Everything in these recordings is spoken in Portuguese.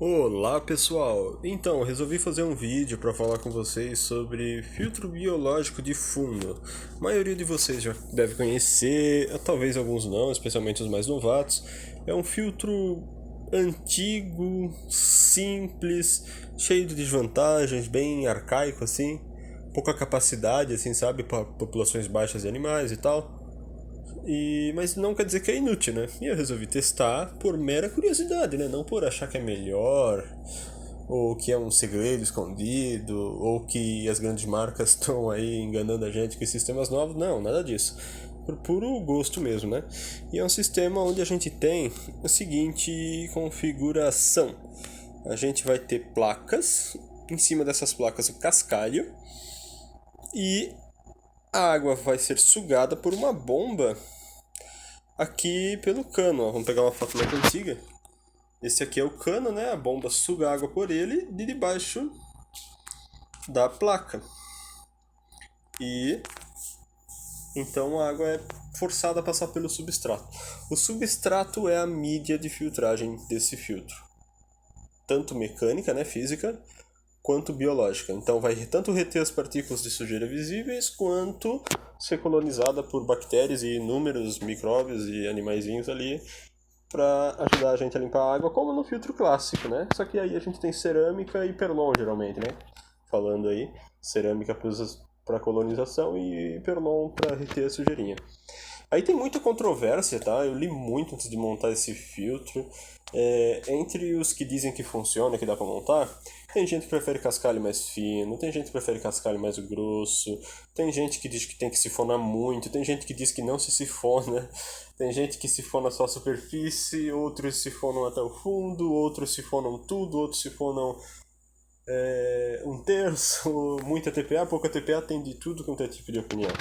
Olá pessoal, então resolvi fazer um vídeo para falar com vocês sobre filtro biológico de fundo. A maioria de vocês já deve conhecer, talvez alguns não, especialmente os mais novatos. É um filtro antigo, simples, cheio de desvantagens, bem arcaico assim, pouca capacidade assim, sabe, para populações baixas de animais e tal. Mas não quer dizer que é inútil, né? E eu resolvi testar por mera curiosidade, né? Não por achar que é melhor, ou que é um segredo escondido, ou que as grandes marcas estão aí enganando a gente com sistemas novos. Não, nada disso. Por puro gosto mesmo, né? E é um sistema onde a gente tem a seguinte configuração. A gente vai ter placas, em cima dessas placas o cascalho, e a água vai ser sugada por uma bomba aqui pelo cano, ó. Vamos pegar uma foto mais antiga. Esse aqui é o cano, né? A bomba suga água por ele de debaixo da placa. E então a água é forçada a passar pelo substrato. O substrato é a mídia de filtragem desse filtro. Tanto mecânica, né, física, quanto biológica. Então vai tanto reter as partículas de sujeira visíveis, quanto ser colonizada por bactérias e inúmeros micróbios e animaizinhos ali para ajudar a gente a limpar a água, como no filtro clássico, né? Só que aí a gente tem cerâmica e perlon, geralmente, né? Falando aí, cerâmica para colonização e perlon para reter a sujeirinha. Aí tem muita controvérsia, tá? Eu li muito antes de montar esse filtro. Entre os que dizem que funciona, que dá pra montar, tem gente que prefere cascalho mais fino, tem gente que prefere cascalho mais grosso, tem gente que diz que tem que sifonar muito, tem gente que diz que não se sifona, tem gente que sifona só a superfície, outros sifonam até o fundo, outros sifonam tudo, outros sifonam um terço, muita TPA, pouca TPA, tem de tudo quanto é tipo de opinião.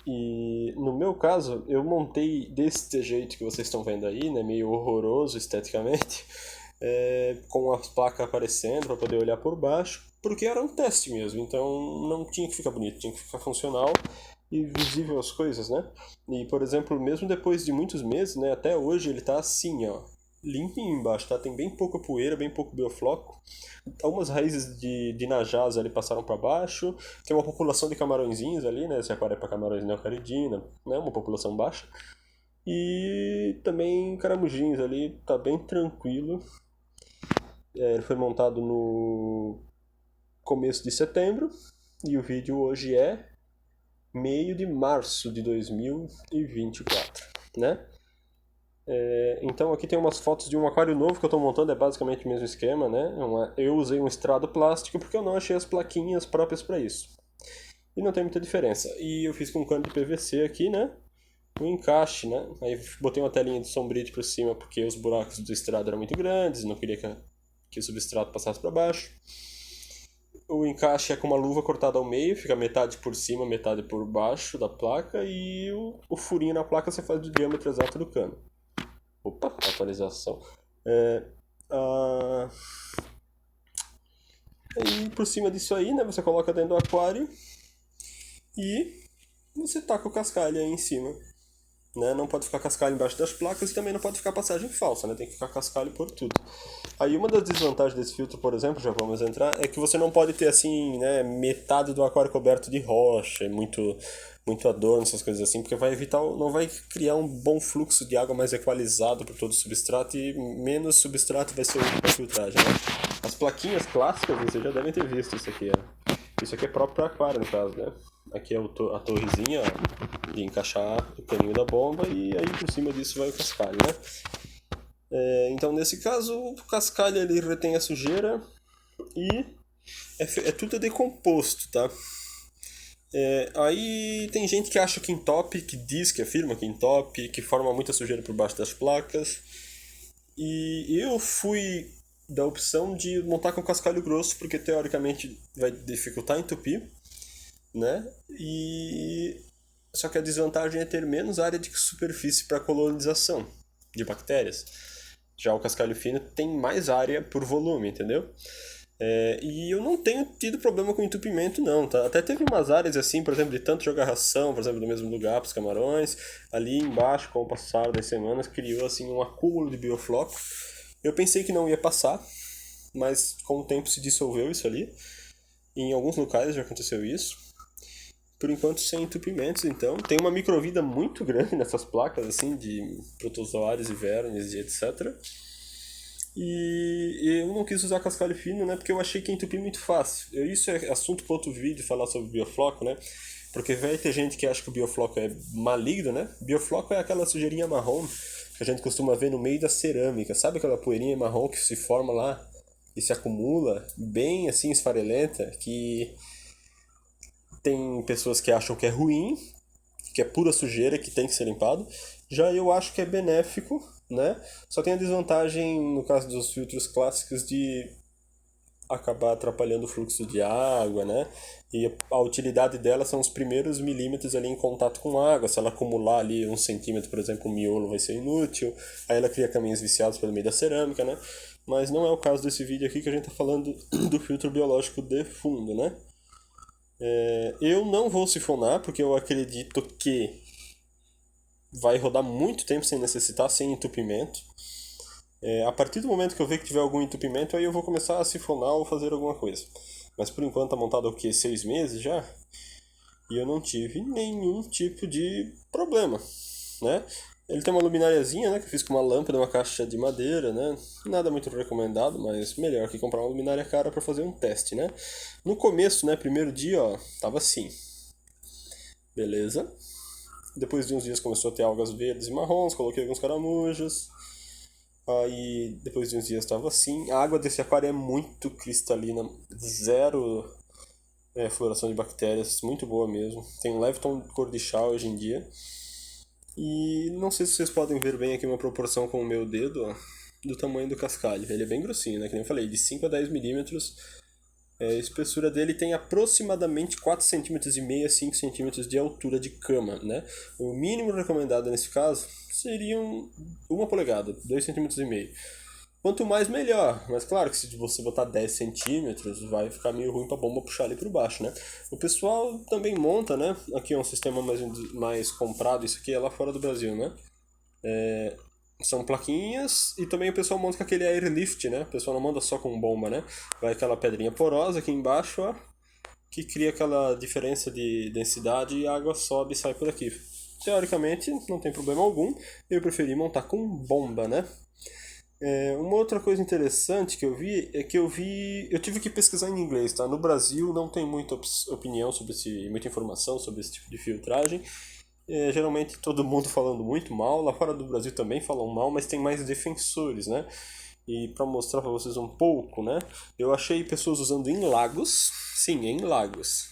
E no meu caso, eu montei desse jeito que vocês estão vendo aí, né, meio horroroso esteticamente, com as placas aparecendo para poder olhar por baixo, porque era um teste mesmo, então não tinha que ficar bonito, tinha que ficar funcional e visível as coisas, né? E, por exemplo, mesmo depois de muitos meses, né, até hoje ele tá assim, ó, limpinho embaixo, tá? Tem bem pouca poeira, bem pouco biofloco. Algumas raízes de najás ali passaram para baixo. Tem uma população de camarõezinhos ali, né? Esse aquário é para camarões neocaridina, né? Uma população baixa. E também caramujinhos ali, tá bem tranquilo. Ele foi montado no começo de setembro e o vídeo hoje é meio de março de 2024, né? Então aqui tem umas fotos de um aquário novo que eu estou montando, é basicamente o mesmo esquema, né? Eu usei um estrado plástico porque eu não achei as plaquinhas próprias para isso. E não tem muita diferença. E eu fiz com um cano de PVC aqui, né? Um encaixe, né? Aí botei uma telinha de sombrite por cima porque os buracos do estrado eram muito grandes, não queria que o substrato passasse para baixo. O encaixe é com uma luva cortada ao meio, fica metade por cima, metade por baixo da placa, e o furinho na placa você faz do diâmetro exato do cano. Opa, atualização. É, ah, e por cima disso aí, né, você coloca dentro do aquário e você taca o cascalho aí em cima. Né? Não pode ficar cascalho embaixo das placas e também não pode ficar passagem falsa, né? Tem que ficar cascalho por tudo. Aí uma das desvantagens desse filtro, por exemplo, já vamos entrar, é que você não pode ter assim, né, metade do aquário coberto de rocha, muito adorno, essas coisas assim, porque vai evitar, não vai criar um bom fluxo de água mais equalizado por todo o substrato e menos substrato vai ser útil para filtragem, né? As plaquinhas clássicas, vocês já devem ter visto isso aqui, ó. Isso aqui é próprio para aquário, no caso, né? Aqui é a torrezinha, ó, de encaixar o caninho da bomba e aí por cima disso vai o cascalho, né? Então nesse caso o cascalho ele retém a sujeira e é tudo decomposto, tá? Aí tem gente que acha que entope, que diz que afirma que entope, que forma muita sujeira por baixo das placas. E eu fui da opção de montar com cascalho grosso, porque teoricamente vai dificultar entupir, né? Só que a desvantagem é ter menos área de superfície para colonização de bactérias. Já o cascalho fino tem mais área por volume, entendeu? E eu não tenho tido problema com entupimento, não, tá? Até teve umas áreas assim, por exemplo, de tanto jogar ração, por exemplo, no mesmo lugar para os camarões. Ali embaixo, com o passar das semanas, criou assim um acúmulo de biofloco. Eu pensei que não ia passar, mas com o tempo se dissolveu isso ali. E em alguns locais já aconteceu isso. Por enquanto sem entupimentos, então. Tem uma microvida muito grande nessas placas, assim, de protozoários e vermes e etc. E eu não quis usar cascalho fino, né? Porque eu achei que ia entupir muito fácil. Isso é assunto para outro vídeo, falar sobre biofloco, né? Porque vai ter gente que acha que o biofloco é maligno, né? Biofloco é aquela sujeirinha marrom que a gente costuma ver no meio da cerâmica. Sabe aquela poeirinha marrom que se forma lá e se acumula, bem assim esfarelenta, que tem pessoas que acham que é ruim, que é pura sujeira, que tem que ser limpado. Já eu acho que é benéfico, né? Só tem a desvantagem, no caso dos filtros clássicos, de acabar atrapalhando o fluxo de água, né? E a utilidade dela são os primeiros milímetros ali em contato com água. Se ela acumular ali 1 centímetro, por exemplo, o miolo vai ser inútil. Aí ela cria caminhos viciados pelo meio da cerâmica, né? Mas não é o caso desse vídeo aqui que a gente está falando do filtro biológico de fundo, né? Eu não vou sifonar porque eu acredito que vai rodar muito tempo sem necessitar, sem entupimento. A partir do momento que eu ver que tiver algum entupimento, aí eu vou começar a sifonar ou fazer alguma coisa. Mas por enquanto tá montado o quê? 6 meses já? E eu não tive nenhum tipo de problema, né? Ele tem uma luminariazinha, né? Que eu fiz com uma lâmpada, uma caixa de madeira, né? Nada muito recomendado, mas melhor que comprar uma luminária cara para fazer um teste, né? No começo, né? Primeiro dia, ó, tava assim. Beleza. Depois de uns dias começou a ter algas verdes e marrons, coloquei alguns caramujos. Aí depois de uns dias estava assim. A água desse aquário é muito cristalina, zero floração de bactérias, muito boa mesmo. Tem um leve tom de cor de chá hoje em dia. E não sei se vocês podem ver bem aqui uma proporção com o meu dedo, ó, do tamanho do cascalho. Ele é bem grossinho, né? Que nem eu falei, de 5 a 10 milímetros. A espessura dele tem aproximadamente 4,5 cm, 5 centímetros de altura de cama, né? O mínimo recomendado nesse caso seria 1 polegada, 2,5 cm. Quanto mais, melhor. Mas claro que se você botar 10 centímetros, vai ficar meio ruim pra bomba puxar ali por baixo, né? O pessoal também monta, né? Aqui é um sistema mais comprado, isso aqui é lá fora do Brasil, né? São plaquinhas e também o pessoal monta com aquele airlift, né? O pessoal não manda só com bomba, né? Vai aquela pedrinha porosa aqui embaixo, ó, que cria aquela diferença de densidade e a água sobe e sai por aqui. Teoricamente, não tem problema algum. Eu preferi montar com bomba, né? Uma outra coisa interessante que eu vi é que eu tive que pesquisar em inglês, tá? No Brasil não tem muita opinião sobre muita informação sobre esse tipo de filtragem. Geralmente todo mundo falando muito mal, lá fora do Brasil também falam mal, mas tem mais defensores, né? E para mostrar para vocês um pouco, né? Eu achei pessoas usando em lagos, sim, em lagos,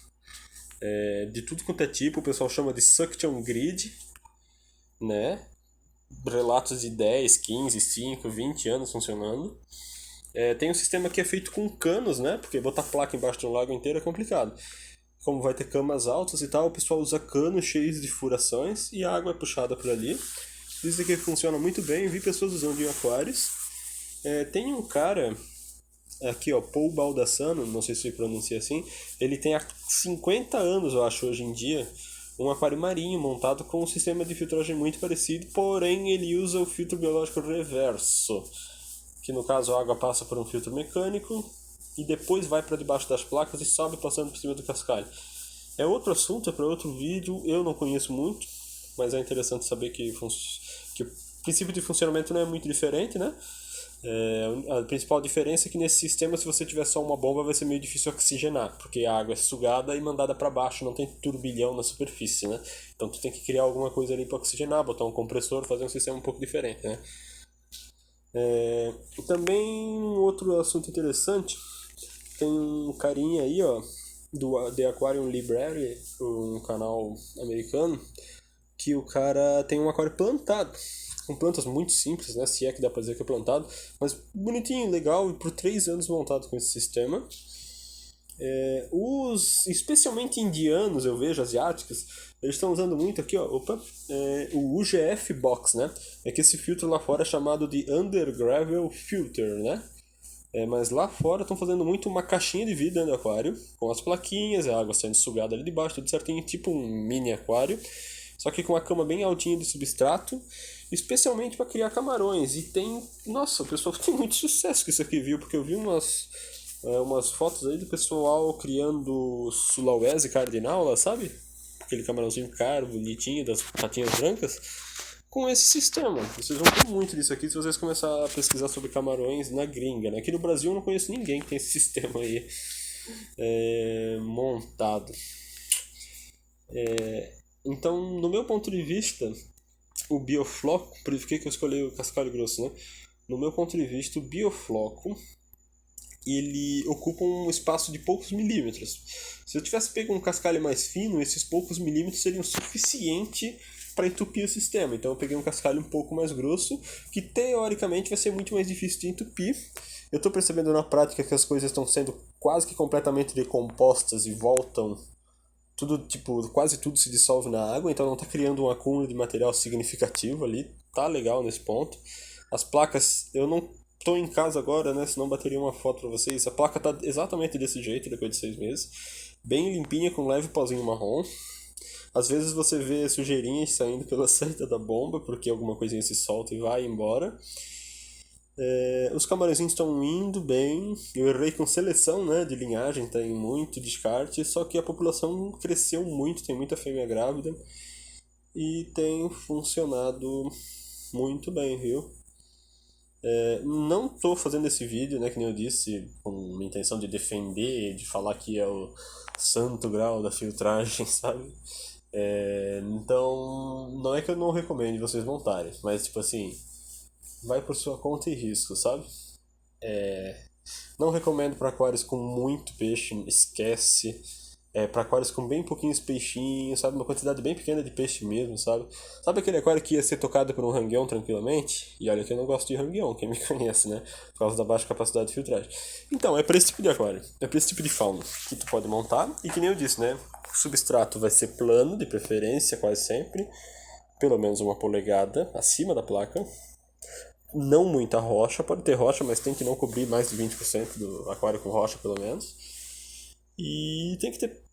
de tudo quanto é tipo, o pessoal chama de suction grid, né? Relatos de 10, 15, 5, 20 anos funcionando. Tem um sistema que é feito com canos, né? Porque botar placa embaixo de um lago inteiro é complicado. Como vai ter camas altas e tal, o pessoal usa canos cheios de furações e a água é puxada por ali. Dizem que funciona muito bem, vi pessoas usando em aquários. Tem um cara aqui, ó, Paul Baldassano, não sei se se pronuncia assim, ele tem há 50 anos, eu acho, hoje em dia, um aquário marinho montado com um sistema de filtragem muito parecido, porém ele usa o filtro biológico reverso, que no caso a água passa por um filtro mecânico e depois vai para debaixo das placas e sobe passando por cima do cascalho. É outro assunto, é para outro vídeo, eu não conheço muito, mas é interessante saber que o princípio de funcionamento não é muito diferente, né? A principal diferença é que nesse sistema, se você tiver só uma bomba, vai ser meio difícil oxigenar, porque a água é sugada e mandada para baixo, não tem turbilhão na superfície, né? Então tu tem que criar alguma coisa ali para oxigenar, botar um compressor, fazer um sistema um pouco diferente, né? Também outro assunto interessante, tem um carinha aí, ó, do The Aquarium Library, um canal americano, que o cara tem um aquário plantado, com plantas muito simples, né? Se é que dá pra dizer que é plantado, mas bonitinho, legal, e por 3 anos montado com esse sistema. Os especialmente indianos, eu vejo, asiáticos, eles estão usando muito aqui, ó, o UGF Box, né? É que esse filtro lá fora é chamado de Undergravel Filter, né? Mas lá fora estão fazendo muito uma caixinha de vidro dentro do aquário, com as plaquinhas, a água sendo sugada ali de baixo, tudo certinho, tipo um mini aquário. só que com uma cama bem altinha de substrato, especialmente para criar camarões. E tem, nossa, o pessoal tem muito sucesso com isso aqui, viu? Porque eu vi umas fotos aí do pessoal criando sulawesi cardinal lá, sabe? Aquele camarãozinho caro, bonitinho, das patinhas brancas. Com esse sistema. Vocês vão ter muito disso aqui se vocês começarem a pesquisar sobre camarões na gringa, né? Aqui no Brasil eu não conheço ninguém que tem esse sistema aí montado. Então, no meu ponto de vista, o biofloco, por que eu escolhi o cascalho grosso, né? No meu ponto de vista, o biofloco ele ocupa um espaço de poucos milímetros. Se eu tivesse pego um cascalho mais fino, esses poucos milímetros seriam suficiente para entupir o sistema. Então eu peguei um cascalho um pouco mais grosso, que teoricamente vai ser muito mais difícil de entupir. Eu estou percebendo na prática que as coisas estão sendo quase que completamente decompostas e voltam tudo, tipo, quase tudo se dissolve na água, então não está criando um acúmulo de material significativo ali. Tá legal nesse ponto. As placas, eu não tô em casa agora, né? Senão bateria uma foto pra vocês. A placa tá exatamente desse jeito depois de 6 meses. Bem limpinha, com leve pozinho marrom. Às vezes você vê sujeirinhas saindo pela saída da bomba, porque alguma coisinha se solta e vai embora. Os camarõezinhos estão indo bem. Eu errei com seleção, né, de linhagem, tem muito descarte. Só que a população cresceu muito, tem muita fêmea grávida. E tem funcionado muito bem, viu? Não tô fazendo esse vídeo, né, que nem eu disse, com a intenção de defender, de falar que é o santo grau da filtragem, sabe? Então, não é que eu não recomendo vocês montarem, mas tipo assim, vai por sua conta e risco, sabe? Não recomendo para aquários com muito peixe, esquece. Para aquários com bem pouquinhos peixinhos, sabe? Uma quantidade bem pequena de peixe mesmo, sabe? Sabe aquele aquário que ia ser tocado por um rangueão tranquilamente? E olha que eu não gosto de rangueão, quem me conhece, né? Por causa da baixa capacidade de filtragem. Então, é para esse tipo de aquário, é para esse tipo de fauna que tu pode montar. E que nem eu disse, né? O substrato vai ser plano, de preferência, quase sempre. Pelo menos 1 polegada acima da placa. Não muita rocha, pode ter rocha, mas tem que não cobrir mais de 20% do aquário com rocha, pelo menos. E tem que ter.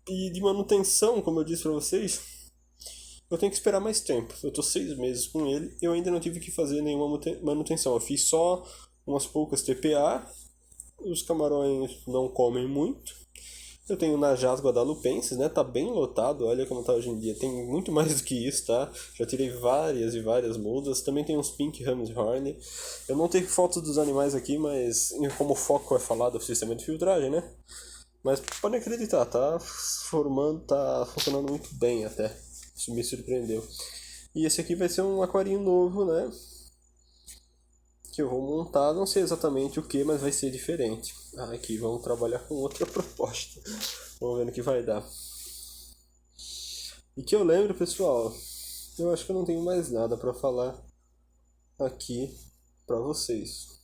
E de manutenção, como eu disse pra vocês, eu tenho que esperar mais tempo. Eu tô 6 meses com ele, eu ainda não tive que fazer nenhuma manutenção. Eu fiz só umas poucas TPA, os camarões não comem muito. Eu tenho Najás guadalupenses, né? Tá bem lotado, olha como tá hoje em dia. Tem muito mais do que isso, tá? Já tirei várias e várias mudas. Também tem uns Pink Ramshorn. Eu não tenho fotos dos animais aqui, mas como o foco é falar do sistema de filtragem, né? Mas podem acreditar, tá tá funcionando muito bem até. Isso me surpreendeu. E esse aqui vai ser um aquarinho novo, né? Que eu vou montar, não sei exatamente o que, mas vai ser diferente. Aqui vamos trabalhar com outra proposta. Vamos ver no que vai dar. E que eu lembro, pessoal, eu acho que eu não tenho mais nada pra falar aqui pra vocês.